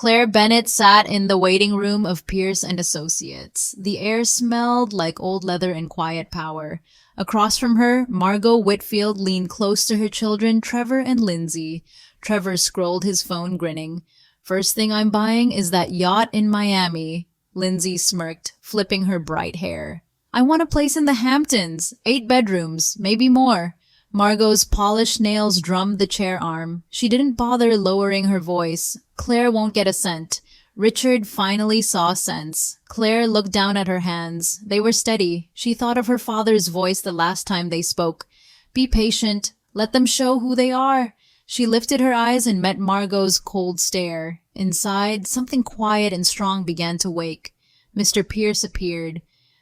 Claire Bennett sat in the waiting room of Pierce and Associates. The air smelled like old leather and quiet power. Across from her, Margot Whitfield leaned close to her children, Trevor and Lindsay. Trevor scrolled his phone, grinning. "First thing I'm buying is that yacht in Miami." Lindsay smirked, flipping her bright hair. "I want a place in the Hamptons, 8 bedrooms, maybe more." Margot's polished nails drummed the chair arm. She didn't bother lowering her voice. "Claire won't get a cent." Richard finally saw sense. Claire looked down at her hands. They were steady. She thought of her father's voice the last time they spoke. "Be patient. Let them show who they are." She lifted her eyes and met Margot's cold stare. Inside, something quiet and strong began to wake. Mr. Pierce appeared.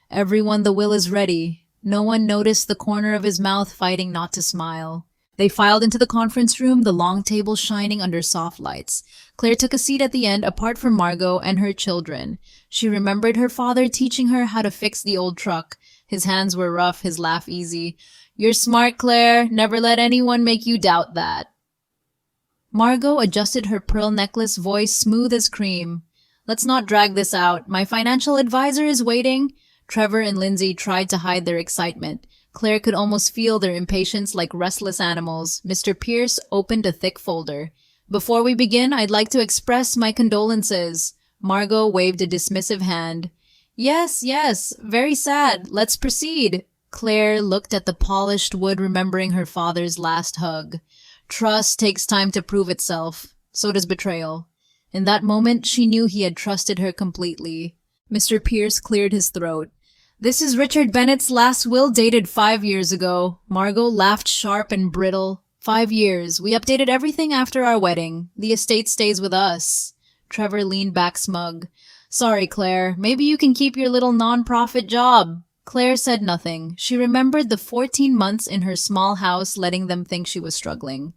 "Everyone, the will is ready." No one noticed the corner of his mouth fighting not to smile. They filed into the conference room, the long table shining under soft lights. Claire took a seat at the end, apart from Margot and her children. She remembered her father teaching her how to fix the old truck. His hands were rough, his laugh easy. "You're smart, Claire. Never let anyone make you doubt that." Margot adjusted her pearl necklace, voice smooth as cream. "Let's not drag this out. My financial advisor is waiting." Trevor and Lindsay tried to hide their excitement. Claire could almost feel their impatience like restless animals. Mr. Pierce opened a thick folder. "Before we begin, I'd like to express my condolences." Margot waved a dismissive hand. Yes, very sad. Let's proceed." Claire looked at the polished wood, remembering her father's last hug. Trust takes time to prove itself. So does betrayal. In that moment, she knew he had trusted her completely. Mr. Pierce cleared his throat. "This is Richard Bennett's last will, dated 5 years ago." Margot laughed sharp and brittle. 5 years. We updated everything after our wedding. The estate stays with us." Trevor leaned back smug. "Sorry, Claire. Maybe you can keep your little non-profit job." Claire said nothing. She remembered the 14 months in her small house, letting them think she was struggling.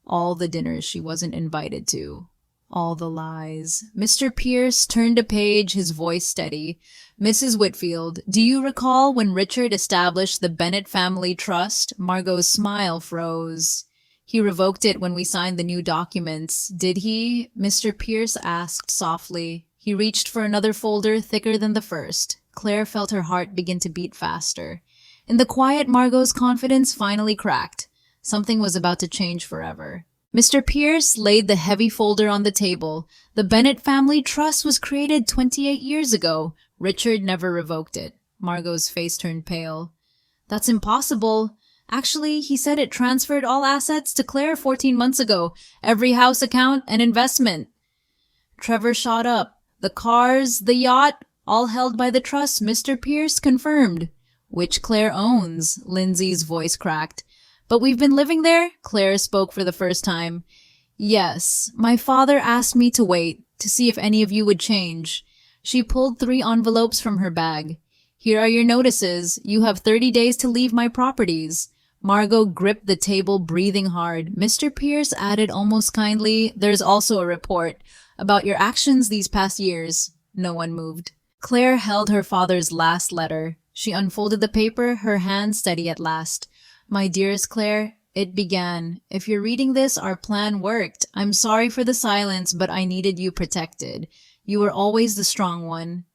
All the dinners she wasn't invited to. All the lies. Mr. Pierce turned a page, his voice steady. "Mrs. Whitfield, do you recall when Richard established the Bennett Family Trust?" Margot's smile froze. "He revoked it when we signed the new documents, did he?" Mr. Pierce asked softly. He reached for another folder thicker than the first. Claire felt her heart begin to beat faster. In the quiet, Margot's confidence finally cracked. Something was about to change forever. Mr. Pierce laid the heavy folder on the table. The Bennett Family Trust was created 28 years ago. Richard never revoked it. Margot's face turned pale. "That's impossible. Actually, he said it transferred all assets to Claire 14 months ago. Every house account and investment." Trevor shot up. "The cars, the yacht, all held by the trust, Mr. Pierce confirmed." "Which Claire owns," Lindsay's voice cracked. "But we've been living there?" Claire spoke for the first time. "Yes. My father asked me to wait, to see if any of you would change." She pulled 3 envelopes from her bag. "Here are your notices. You have 30 days to leave my properties." Margot gripped the table, breathing hard. Mr. Pierce added almost kindly, "There's also a report about your actions these past years." No one moved. Claire held her father's last letter. She unfolded the paper, her hand steady at last. "My dearest Claire," it began, "if you're reading this, our plan worked. I'm sorry for the silence, but I needed you protected. You were always the strong one."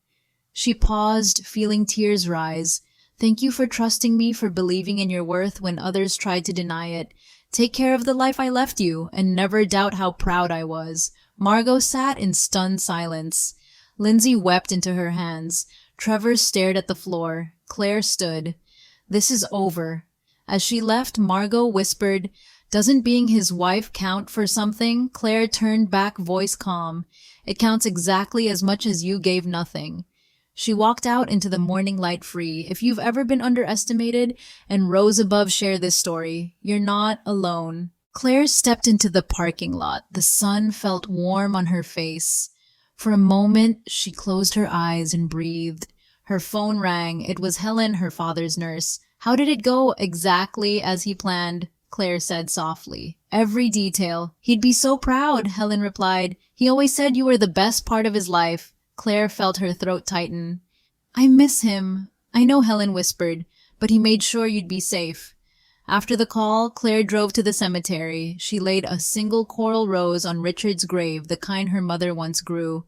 She paused, feeling tears rise. "Thank you for trusting me, for believing in your worth when others tried to deny it. Take care of the life I left you, and never doubt how proud I was." Margot sat in stunned silence. Lindsay wept into her hands. Trevor stared at the floor. Claire stood. "This is over." As she left, Margot whispered, "Doesn't being his wife count for something?" Claire turned back, voice calm. "It counts exactly as much as you gave nothing." She walked out into the morning light free. If you've ever been underestimated and rose above, share this story. You're not alone. Claire stepped into the parking lot. The sun felt warm on her face. For a moment, she closed her eyes and breathed. Her phone rang. It was Helen, her father's nurse. "How did it go exactly as he planned?" Claire said softly. "Every detail. He'd be so proud," Helen replied. "He always said you were the best part of his life." Claire felt her throat tighten. "I miss him." "I know," Helen whispered, "but he made sure you'd be safe." After the call, Claire drove to the cemetery. She laid a single coral rose on Richard's grave, the kind her mother once grew.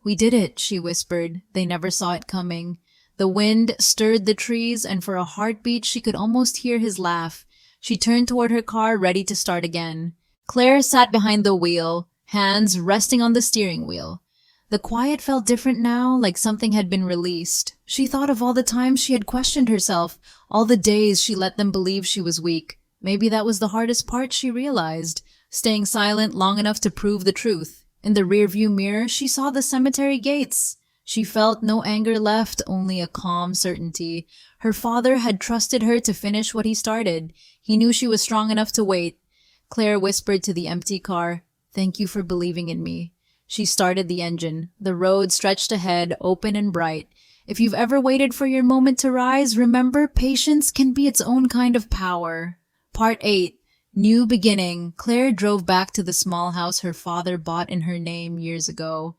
"We did it," she whispered. They never saw it coming. The wind stirred the trees, and for a heartbeat she could almost hear his laugh. She turned toward her car, ready to start again. Claire sat behind the wheel, hands resting on the steering wheel. The quiet felt different now, like something had been released. She thought of all the times she had questioned herself, all the days she let them believe she was weak. Maybe that was the hardest part, she realized, staying silent long enough to prove the truth. In the rearview mirror, she saw the cemetery gates. She felt no anger left, only a calm certainty. Her father had trusted her to finish what he started. He knew she was strong enough to wait. Claire whispered to the empty car, "Thank you for believing in me." She started the engine. The road stretched ahead, open and bright. If you've ever waited for your moment to rise, remember, patience can be its own kind of power. Part 8. New Beginning. Claire drove back to the small house her father bought in her name years ago.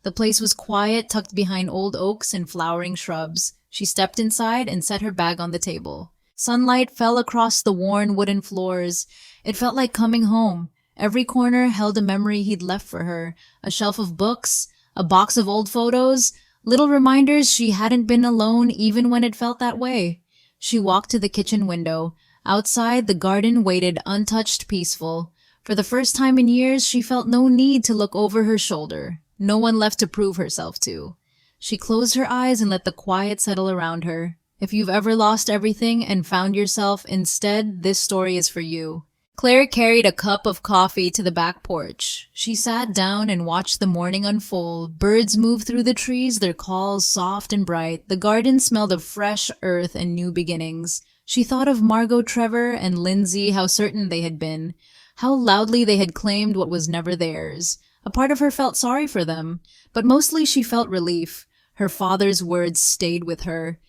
The place was quiet, tucked behind old oaks and flowering shrubs. She stepped inside and set her bag on the table. Sunlight fell across the worn wooden floors. It felt like coming home. Every corner held a memory he'd left for her, a shelf of books, a box of old photos, little reminders she hadn't been alone even when it felt that way. She walked to the kitchen window. Outside, the garden waited untouched, peaceful. For the first time in years, she felt no need to look over her shoulder. No one left to prove herself to. She closed her eyes and let the quiet settle around her. If you've ever lost everything and found yourself instead, this story is for you. Claire carried a cup of coffee to the back porch. She sat down and watched the morning unfold. Birds moved through the trees, their calls soft and bright. The garden smelled of fresh earth and new beginnings. She thought of Margot Trevor and Lindsay, how certain they had been, how loudly they had claimed what was never theirs. A part of her felt sorry for them, but mostly she felt relief. Her father's words stayed with her.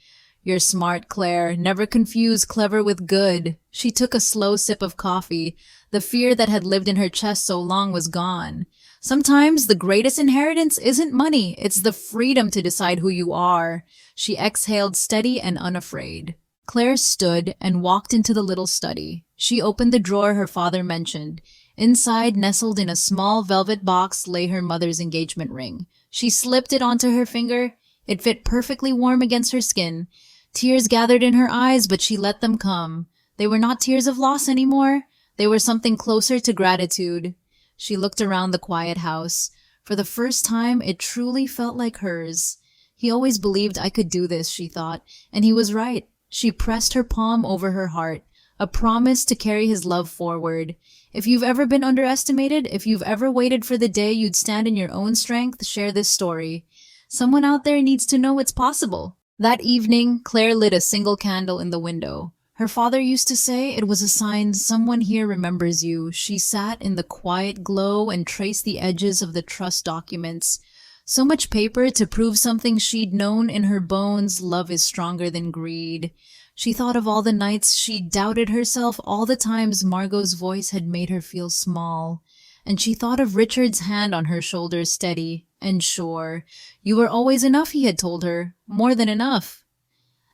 "You're smart, Claire. Never confuse clever with good." She took a slow sip of coffee. The fear that had lived in her chest so long was gone. Sometimes the greatest inheritance isn't money. It's the freedom to decide who you are. She exhaled, steady and unafraid. Claire stood and walked into the little study. She opened the drawer her father mentioned. Inside, nestled in a small velvet box, lay her mother's engagement ring. She slipped it onto her finger. It fit perfectly warm against her skin. Tears gathered in her eyes, but she let them come. They were not tears of loss anymore. They were something closer to gratitude. She looked around the quiet house. For the first time, it truly felt like hers. He always believed I could do this, she thought, and he was right. She pressed her palm over her heart, a promise to carry his love forward. If you've ever been underestimated, if you've ever waited for the day you'd stand in your own strength, share this story. Someone out there needs to know it's possible. That evening, Claire lit a single candle in the window. Her father used to say it was a sign someone here remembers you. She sat in the quiet glow and traced the edges of the trust documents. So much paper to prove something she'd known in her bones. Love is stronger than greed. She thought of all the nights she doubted herself, all the times Margot's voice had made her feel small. And she thought of Richard's hand on her shoulder, steady and sure. "You were always enough," he had told her. "More than enough."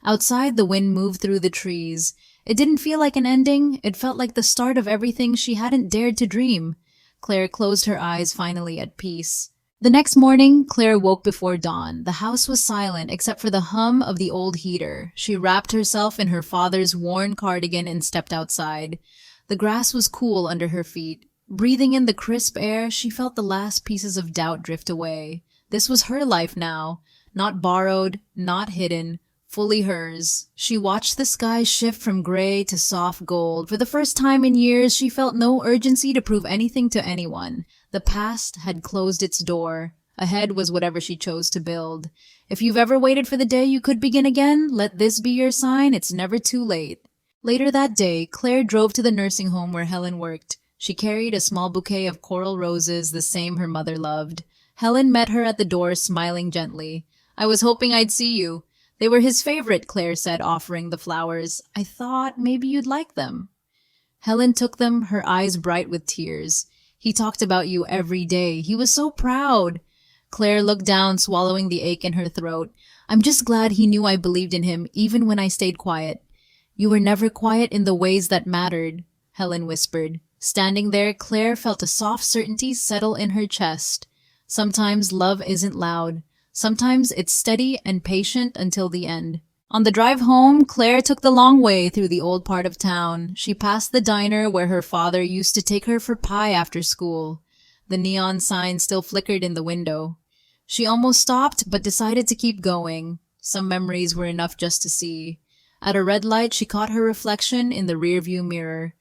Outside, the wind moved through the trees. It didn't feel like an ending. It felt like the start of everything she hadn't dared to dream. Claire closed her eyes, finally at peace. The next morning, Claire woke before dawn. The house was silent, except for the hum of the old heater. She wrapped herself in her father's worn cardigan and stepped outside. The grass was cool under her feet. Breathing in the crisp air, she felt the last pieces of doubt drift away. This was her life now. Not borrowed, not hidden, fully hers. She watched the sky shift from gray to soft gold. For the first time in years, she felt no urgency to prove anything to anyone. The past had closed its door. Ahead was whatever she chose to build. If you've ever waited for the day you could begin again, let this be your sign. It's never too late. Later that day, Claire drove to the nursing home where Helen worked. She carried a small bouquet of coral roses, the same her mother loved. Helen met her at the door, smiling gently. "I was hoping I'd see you." "They were his favorite," Claire said, offering the flowers. "I thought maybe you'd like them." Helen took them, her eyes bright with tears. "He talked about you every day. He was so proud." Claire looked down, swallowing the ache in her throat. "I'm just glad he knew I believed in him, even when I stayed quiet." You were never quiet in the ways that mattered, Helen whispered. Standing there, Claire felt a soft certainty settle in her chest. Sometimes love isn't loud. Sometimes it's steady and patient until the end. On the drive home, Claire took the long way through the old part of town. She passed the diner where her father used to take her for pie after school. The neon sign still flickered in the window. She almost stopped, but decided to keep going. Some memories were enough just to see. At a red light, she caught her reflection in the rearview mirror.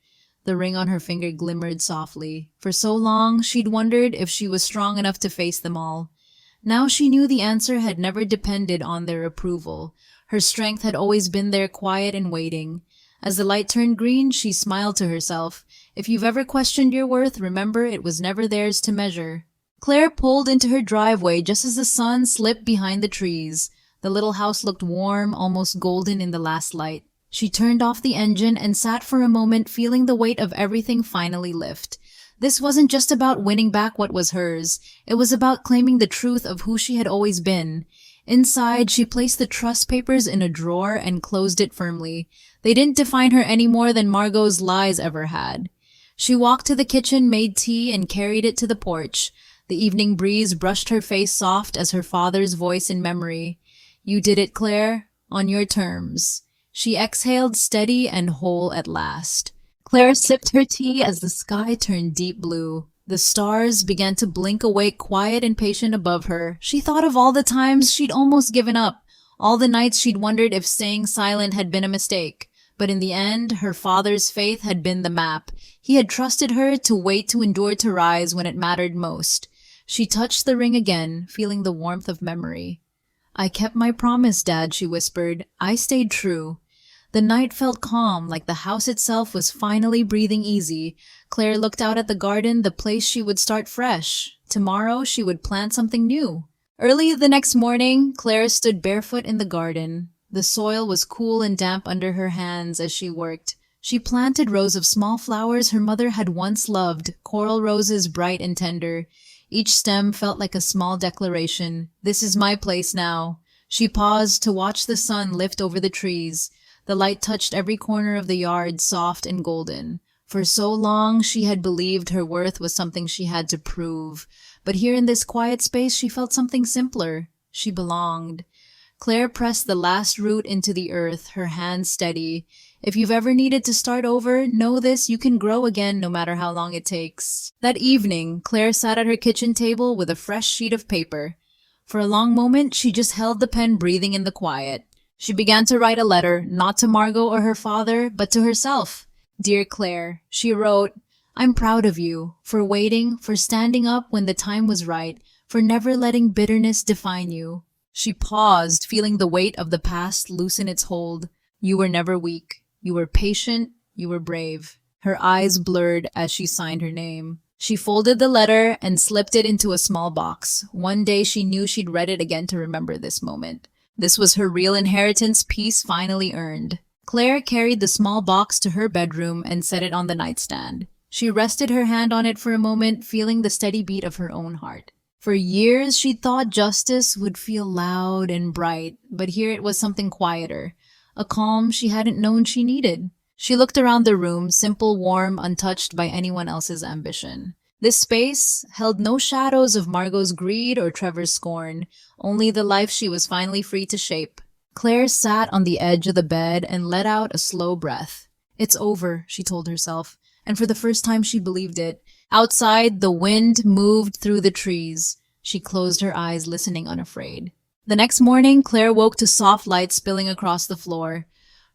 The ring on her finger glimmered softly. For so long, she'd wondered if she was strong enough to face them all. Now she knew the answer had never depended on their approval. Her strength had always been there, quiet and waiting. As the light turned green, she smiled to herself. If you've ever questioned your worth, remember it was never theirs to measure. Claire pulled into her driveway just as the sun slipped behind the trees. The little house looked warm, almost golden in the last light. She turned off the engine and sat for a moment, feeling the weight of everything finally lift. This wasn't just about winning back what was hers. It was about claiming the truth of who she had always been. Inside, she placed the trust papers in a drawer and closed it firmly. They didn't define her any more than Margot's lies ever had. She walked to the kitchen, made tea, and carried it to the porch. The evening breeze brushed her face soft as her father's voice in memory. You did it, Claire, on your terms. She exhaled, steady and whole at last. Claire sipped her tea as the sky turned deep blue. The stars began to blink awake, quiet and patient above her. She thought of all the times she'd almost given up, all the nights she'd wondered if staying silent had been a mistake. But in the end, her father's faith had been the map. He had trusted her to wait, to endure, to rise when it mattered most. She touched the ring again, feeling the warmth of memory. I kept my promise, Dad, she whispered. I stayed true. The night felt calm, like the house itself was finally breathing easy. Claire looked out at the garden, the place she would start fresh. Tomorrow she would plant something new. Early the next morning, Claire stood barefoot in the garden. The soil was cool and damp under her hands as she worked. She planted rows of small flowers her mother had once loved, coral roses bright and tender. Each stem felt like a small declaration. This is my place now. She paused to watch the sun lift over the trees. The light touched every corner of the yard, soft and golden. For so long, she had believed her worth was something she had to prove. But here in this quiet space, she felt something simpler. She belonged. Claire pressed the last root into the earth, her hands steady. If you've ever needed to start over, know this, you can grow again no matter how long it takes. That evening, Claire sat at her kitchen table with a fresh sheet of paper. For a long moment, she just held the pen, breathing in the quiet. She began to write a letter, not to Margot or her father, but to herself. Dear Claire, she wrote, I'm proud of you, for waiting, for standing up when the time was right, for never letting bitterness define you. She paused, feeling the weight of the past loosen its hold. You were never weak. You were patient. You were brave. Her eyes blurred as she signed her name. She folded the letter and slipped it into a small box. One day she knew she'd read it again to remember this moment. This was her real inheritance, peace finally earned. Claire carried the small box to her bedroom and set it on the nightstand. She rested her hand on it for a moment, feeling the steady beat of her own heart. For years, she'd thought justice would feel loud and bright, but here it was something quieter, a calm she hadn't known she needed. She looked around the room, simple, warm, untouched by anyone else's ambition. This space held no shadows of Margot's greed or Trevor's scorn, only the life she was finally free to shape. Claire sat on the edge of the bed and let out a slow breath. It's over, she told herself, and for the first time she believed it. Outside, the wind moved through the trees. She closed her eyes, listening unafraid. The next morning, Claire woke to soft light spilling across the floor.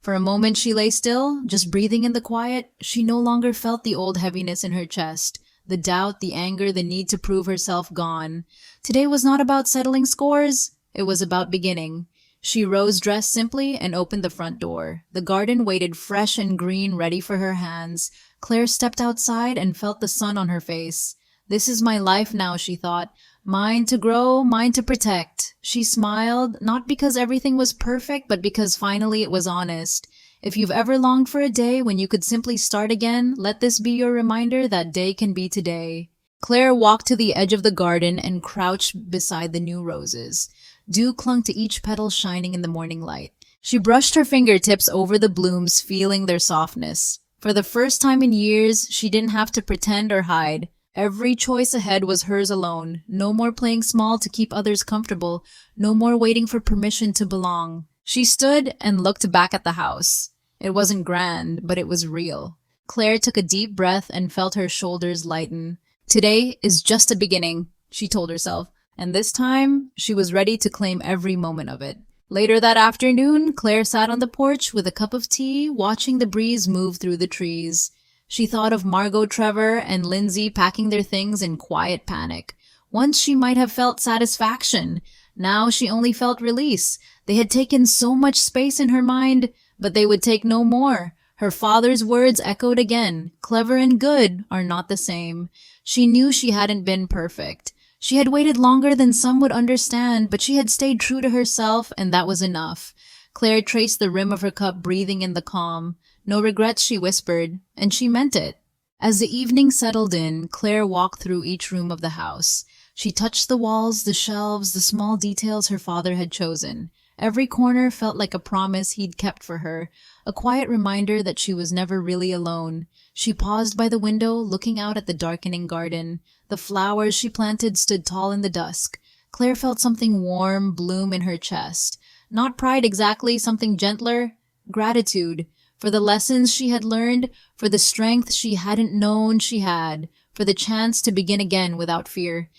For a moment she lay still, just breathing in the quiet. She no longer felt the old heaviness in her chest. The doubt, the anger, the need to prove herself gone. Today was not about settling scores. It was about beginning. She rose dressed simply and opened the front door. The garden waited fresh and green, ready for her hands. Claire stepped outside and felt the sun on her face. This is my life now, she thought. Mine to grow, mine to protect. She smiled, not because everything was perfect, but because finally it was honest. If you've ever longed for a day when you could simply start again, let this be your reminder that day can be today. Claire walked to the edge of the garden and crouched beside the new roses. Dew clung to each petal, shining in the morning light. She brushed her fingertips over the blooms, feeling their softness. For the first time in years, she didn't have to pretend or hide. Every choice ahead was hers alone. No more playing small to keep others comfortable. No more waiting for permission to belong. She stood and looked back at the house. It wasn't grand, but it was real. Claire took a deep breath and felt her shoulders lighten. Today is just a beginning, she told herself, and this time she was ready to claim every moment of it. Later that afternoon, Claire sat on the porch with a cup of tea, watching the breeze move through the trees. She thought of Margot, Trevor, and Lindsay packing their things in quiet panic. Once she might have felt satisfaction. Now she only felt release. They had taken so much space in her mind, but they would take no more. Her father's words echoed again. Clever and good are not the same. She knew she hadn't been perfect. She had waited longer than some would understand, but she had stayed true to herself, and that was enough. Claire traced the rim of her cup, breathing in the calm. No regrets, she whispered, and she meant it. As the evening settled in, Claire walked through each room of the house. She touched the walls, the shelves, the small details her father had chosen. Every corner felt like a promise he'd kept for her, a quiet reminder that she was never really alone. She paused by the window, looking out at the darkening garden. The flowers she planted stood tall in the dusk. Claire felt something warm bloom in her chest. Not pride exactly, something gentler. Gratitude. For the lessons she had learned, for the strength she hadn't known she had, for the chance to begin again without fear.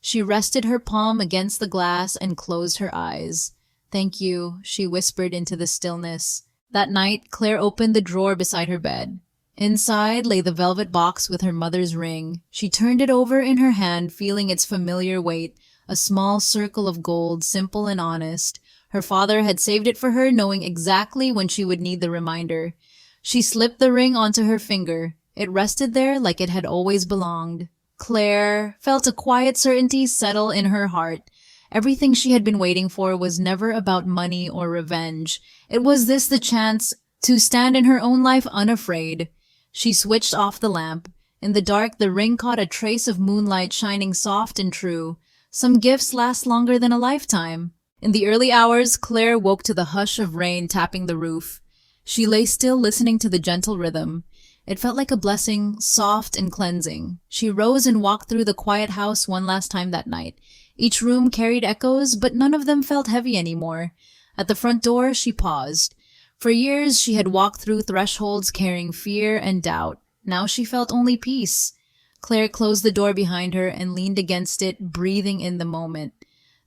She rested her palm against the glass and closed her eyes. "Thank you," she whispered into the stillness. That night, Claire opened the drawer beside her bed. Inside lay the velvet box with her mother's ring. She turned it over in her hand, feeling its familiar weight, a small circle of gold, simple and honest. Her father had saved it for her, knowing exactly when she would need the reminder. She slipped the ring onto her finger. It rested there like it had always belonged. Claire felt a quiet certainty settle in her heart. Everything she had been waiting for was never about money or revenge. It was this the chance to stand in her own life unafraid. She switched off the lamp. In the dark, the ring caught a trace of moonlight shining soft and true. Some gifts last longer than a lifetime. In the early hours, Claire woke to the hush of rain tapping the roof. She lay still, listening to the gentle rhythm. It felt like a blessing, soft and cleansing. She rose and walked through the quiet house one last time that night. Each room carried echoes, but none of them felt heavy anymore. At the front door, she paused. For years, she had walked through thresholds carrying fear and doubt. Now she felt only peace. Claire closed the door behind her and leaned against it, breathing in the moment.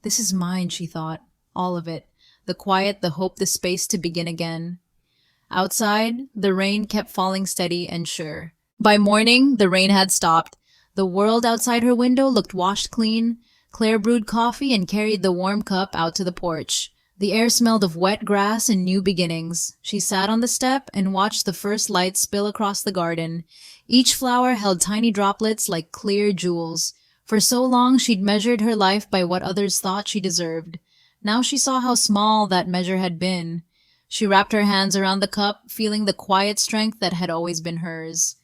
This is mine, she thought. All of it. The quiet, the hope, the space to begin again. Outside, the rain kept falling steady and sure. By morning, the rain had stopped. The world outside her window looked washed clean. Claire brewed coffee and carried the warm cup out to the porch. The air smelled of wet grass and new beginnings. She sat on the step and watched the first light spill across the garden. Each flower held tiny droplets like clear jewels. For so long she'd measured her life by what others thought she deserved. Now she saw how small that measure had been. She wrapped her hands around the cup, feeling the quiet strength that had always been hers.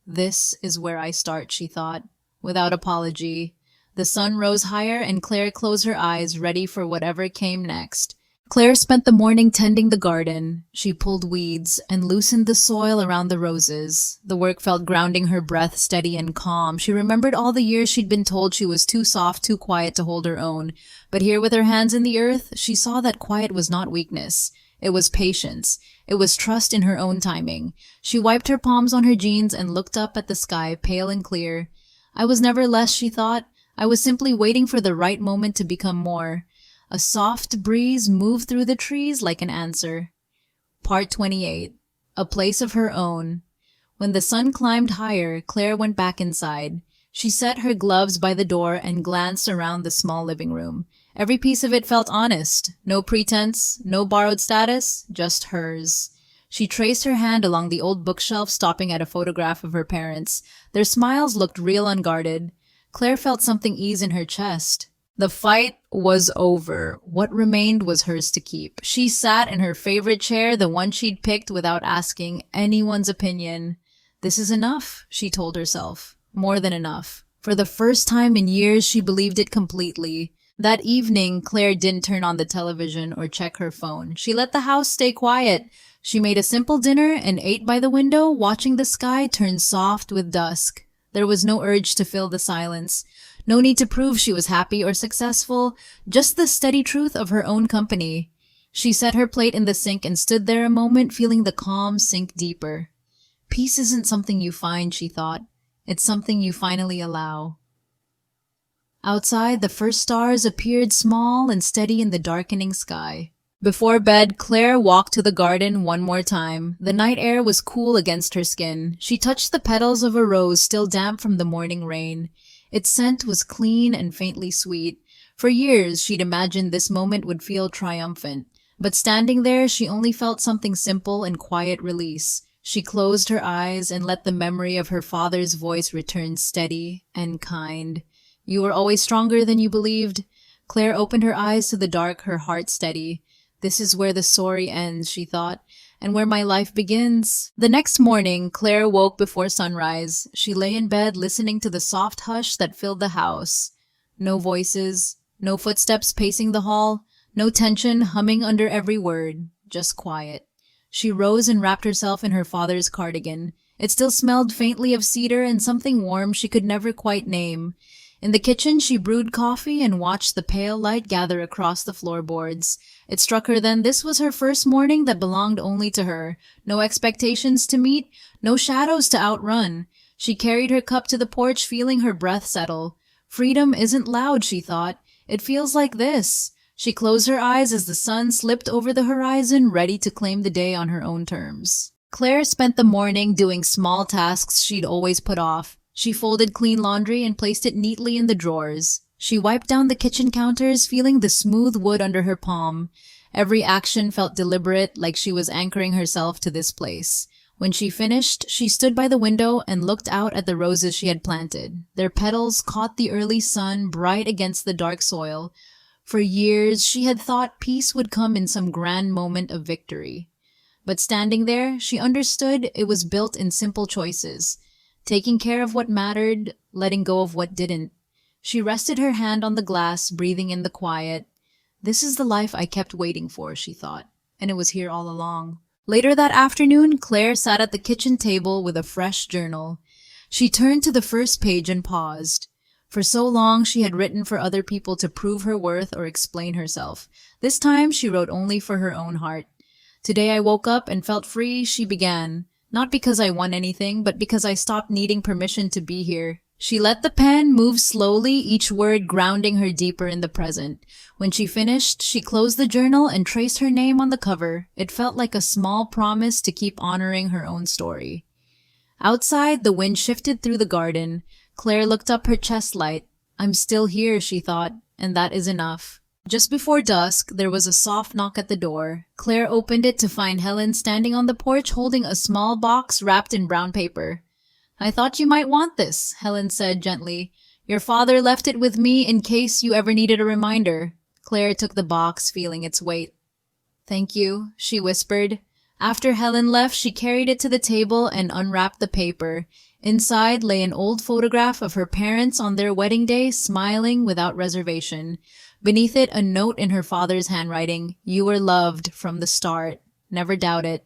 This is where I start, she thought, without apology. The sun rose higher and Claire closed her eyes, ready for whatever came next. Claire spent the morning tending the garden. She pulled weeds and loosened the soil around the roses. The work felt grounding her breath, steady and calm. She remembered all the years she'd been told she was too soft, too quiet to hold her own. But here with her hands in the earth, she saw that quiet was not weakness. It was patience. It was trust in her own timing. She wiped her palms on her jeans and looked up at the sky, pale and clear. I was never less, she thought. I was simply waiting for the right moment to become more. A soft breeze moved through the trees like an answer. Part 28. A place of her own. When the sun climbed higher, Claire went back inside. She set her gloves by the door and glanced around the small living room. Every piece of it felt honest. No pretense, no borrowed status, just hers. She traced her hand along the old bookshelf, stopping at a photograph of her parents. Their smiles looked real, unguarded. Claire felt something ease in her chest. The fight was over. What remained was hers to keep. She sat in her favorite chair, the one she'd picked without asking anyone's opinion. This is enough, she told herself. More than enough. For the first time in years, she believed it completely. That evening, Claire didn't turn on the television or check her phone. She let the house stay quiet. She made a simple dinner and ate by the window, watching the sky turn soft with dusk. There was no urge to fill the silence. No need to prove she was happy or successful, just the steady truth of her own company. She set her plate in the sink and stood there a moment, feeling the calm sink deeper. Peace isn't something you find, she thought. It's something you finally allow. Outside, the first stars appeared small and steady in the darkening sky. Before bed, Claire walked to the garden one more time. The night air was cool against her skin. She touched the petals of a rose still damp from the morning rain. Its scent was clean and faintly sweet. For years, she'd imagined this moment would feel triumphant. But standing there, she only felt something simple and quiet release. She closed her eyes and let the memory of her father's voice return steady and kind. You were always stronger than you believed. Claire opened her eyes to the dark, her heart steady. This is where the story ends, she thought, and where my life begins. The next morning, Claire woke before sunrise. She lay in bed listening to the soft hush that filled the house. No voices, no footsteps pacing the hall, no tension humming under every word, just quiet. She rose and wrapped herself in her father's cardigan. It still smelled faintly of cedar and something warm she could never quite name. In the kitchen, she brewed coffee and watched the pale light gather across the floorboards. It struck her then this was her first morning that belonged only to her. No expectations to meet, no shadows to outrun. She carried her cup to the porch, feeling her breath settle. Freedom isn't loud, she thought. It feels like this. She closed her eyes as the sun slipped over the horizon, ready to claim the day on her own terms. Claire spent the morning doing small tasks she'd always put off. She folded clean laundry and placed it neatly in the drawers. She wiped down the kitchen counters, feeling the smooth wood under her palm. Every action felt deliberate, like she was anchoring herself to this place. When she finished, she stood by the window and looked out at the roses she had planted. Their petals caught the early sun, bright against the dark soil. For years, she had thought peace would come in some grand moment of victory. But standing there, she understood it was built in simple choices. Taking care of what mattered, letting go of what didn't. She rested her hand on the glass, breathing in the quiet. This is the life I kept waiting for, she thought, and it was here all along. Later that afternoon, Claire sat at the kitchen table with a fresh journal. She turned to the first page and paused. For so long, she had written for other people to prove her worth or explain herself. This time, she wrote only for her own heart. Today I woke up and felt free, she began. Not because I won anything, but because I stopped needing permission to be here. She let the pen move slowly, each word grounding her deeper in the present. When she finished, she closed the journal and traced her name on the cover. It felt like a small promise to keep honoring her own story. Outside, the wind shifted through the garden. Claire looked up her chest light. I'm still here, she thought, and that is enough. Just before dusk, there was a soft knock at the door. Claire opened it to find Helen standing on the porch holding a small box wrapped in brown paper. I thought you might want this, Helen said gently. Your father left it with me in case you ever needed a reminder. Claire took the box, feeling its weight. Thank you, she whispered. After Helen left, she carried it to the table and unwrapped the paper. Inside lay an old photograph of her parents on their wedding day, smiling without reservation. Beneath it, a note in her father's handwriting. You were loved from the start. Never doubt it.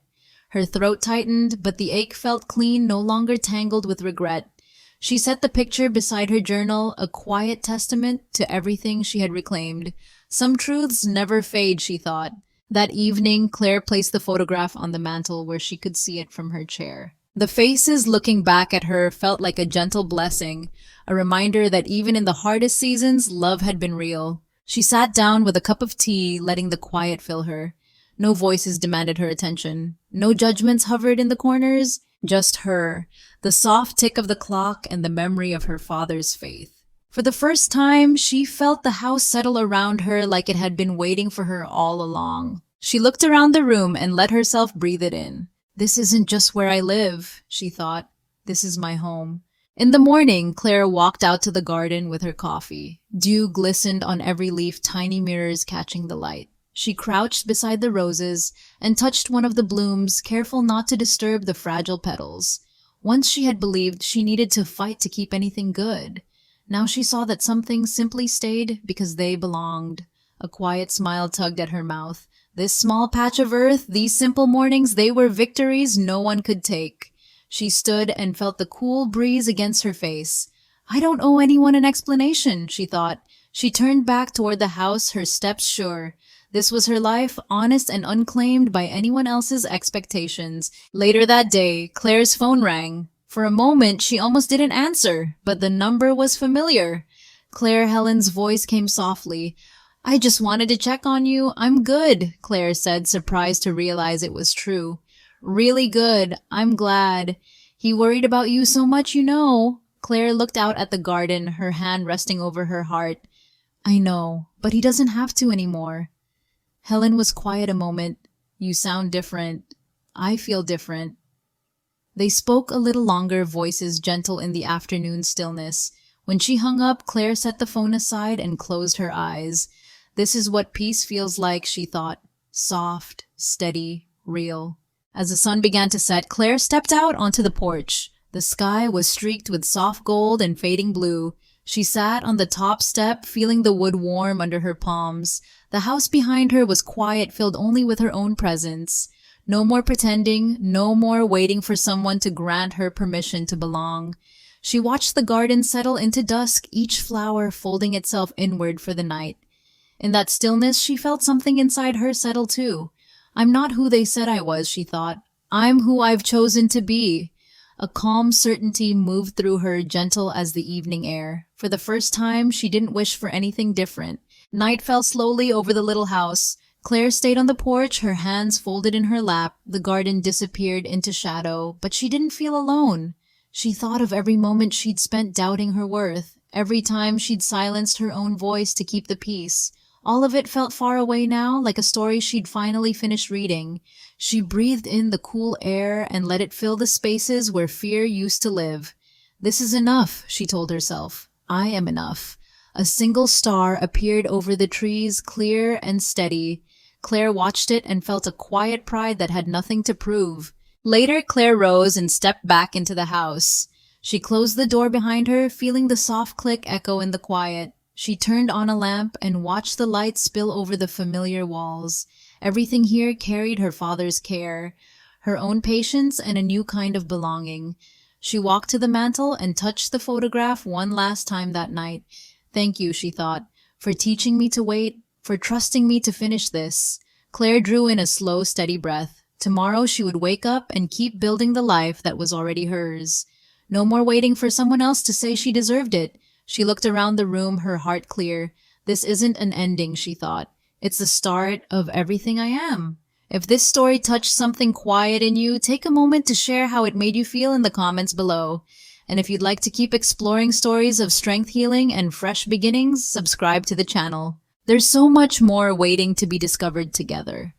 Her throat tightened, but the ache felt clean, no longer tangled with regret. She set the picture beside her journal, a quiet testament to everything she had reclaimed. Some truths never fade, she thought. That evening, Claire placed the photograph on the mantel where she could see it from her chair. The faces looking back at her felt like a gentle blessing, a reminder that even in the hardest seasons, love had been real. She sat down with a cup of tea, letting the quiet fill her. No voices demanded her attention. No judgments hovered in the corners. Just her, the soft tick of the clock, and the memory of her father's faith. For the first time, she felt the house settle around her like it had been waiting for her all along. She looked around the room and let herself breathe it in. This isn't just where I live, she thought. This is my home. In the morning, Claire walked out to the garden with her coffee. Dew glistened on every leaf, tiny mirrors catching the light. She crouched beside the roses and touched one of the blooms, careful not to disturb the fragile petals. Once she had believed she needed to fight to keep anything good. Now she saw that some things simply stayed because they belonged. A quiet smile tugged at her mouth. This small patch of earth, these simple mornings, they were victories no one could take. She stood and felt the cool breeze against her face. I don't owe anyone an explanation, she thought. She turned back toward the house, her steps sure. This was her life, honest and unclaimed by anyone else's expectations. Later that day, Claire's phone rang. For a moment, she almost didn't answer, but the number was familiar. Claire Helen's voice came softly. I just wanted to check on you. I'm good, Claire said, surprised to realize it was true. Really good. I'm glad. He worried about you so much, you know. Claire looked out at the garden, her hand resting over her heart. I know, but he doesn't have to anymore. Helen was quiet a moment. You sound different. I feel different. They spoke a little longer, voices gentle in the afternoon stillness. When she hung up, Claire set the phone aside and closed her eyes. This is what peace feels like, she thought. Soft, steady, real. As the sun began to set, Claire stepped out onto the porch. The sky was streaked with soft gold and fading blue. She sat on the top step, feeling the wood warm under her palms. The house behind her was quiet, filled only with her own presence. No more pretending, no more waiting for someone to grant her permission to belong. She watched the garden settle into dusk, each flower folding itself inward for the night. In that stillness, she felt something inside her settle too. I'm not who they said I was, she thought. I'm who I've chosen to be. A calm certainty moved through her, gentle as the evening air. For the first time, she didn't wish for anything different. Night fell slowly over the little house. Claire stayed on the porch, her hands folded in her lap. The garden disappeared into shadow, but she didn't feel alone. She thought of every moment she'd spent doubting her worth, every time she'd silenced her own voice to keep the peace. All of it felt far away now, like a story she'd finally finished reading. She breathed in the cool air and let it fill the spaces where fear used to live. This is enough, she told herself. I am enough. A single star appeared over the trees, clear and steady. Claire watched it and felt a quiet pride that had nothing to prove. Later, Claire rose and stepped back into the house. She closed the door behind her, feeling the soft click echo in the quiet. She turned on a lamp and watched the light spill over the familiar walls. Everything here carried her father's care, her own patience, and a new kind of belonging. She walked to the mantel and touched the photograph one last time that night. Thank you, she thought, for teaching me to wait, for trusting me to finish this. Claire drew in a slow, steady breath. Tomorrow she would wake up and keep building the life that was already hers. No more waiting for someone else to say she deserved it. She looked around the room, her heart clear. This isn't an ending, she thought. It's the start of everything I am. If this story touched something quiet in you, take a moment to share how it made you feel in the comments below. And if you'd like to keep exploring stories of strength healing and fresh beginnings, subscribe to the channel. There's so much more waiting to be discovered together.